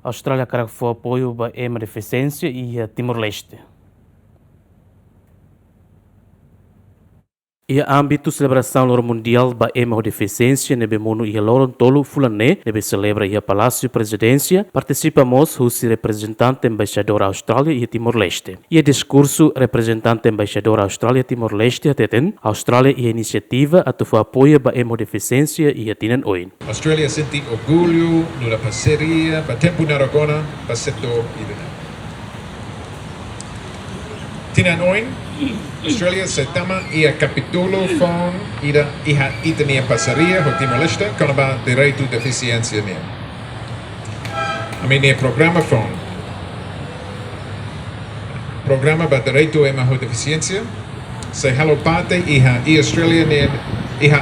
Austrália hakarak foi apoio para a defisiensia e a Timor-Leste. E a âmbito celebração loro mundial ba ema defisiensia nebe mono e loron tolo fulane nebe celebra e a Palácio Presidência participamos os representante embaixador Austrália e Timor-Leste. E a discurso representante embaixador Austrália e Timor-Leste ateten Austrália e a iniciativa a tu apoio ba ema defisiensia e a tinan oin. Austrália sente orgulho numa parceria para tempo na agora para setor idena. Tinan oin Australia se tama ia capítulo von ida iha itania passaria ho Timor-Leste con ba direito defisiensia ne. A minha programa von programa ba direito ema ho defisiensia se halo parte iha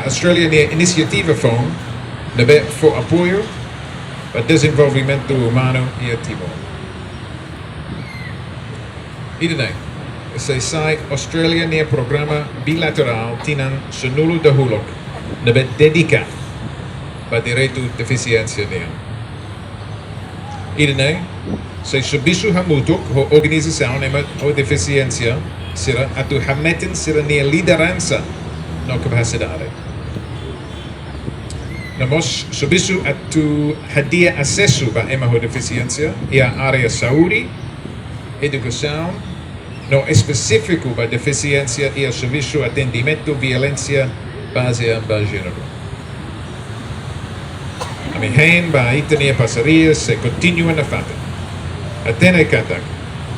Australia ne iniciativa von nebe for apoio para desenvolvimento humano e Timor. Idena se sai Australia ne programa bilateral tinan senulo de hulok nebe dedica para direito defisiensia ne. Idene se subisu hamutuk ho organização ema ho defisiensia sira atu hametin sira ne liderança no capacidade. Namos subisu atu hadia acesso para ema ho defisiensia e a área saúde, educação no específico para deficiência e serviço atendimento violência baseada em gênero. A minha para itania passarias se continua na fata. Até na katak.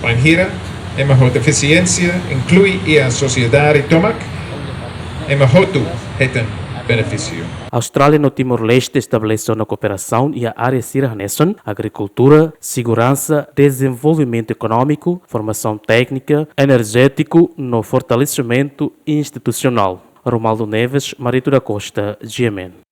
Panhira, ema ho deficiência inclui a sociedade tomak, ema hotu hetan benefício. A Austrália no Timor-Leste estabeleceu na cooperação e a área sirranesson, agricultura, segurança, desenvolvimento econômico, formação técnica, energético, no fortalecimento institucional. Romaldo Neves, Marito da Costa, GMN.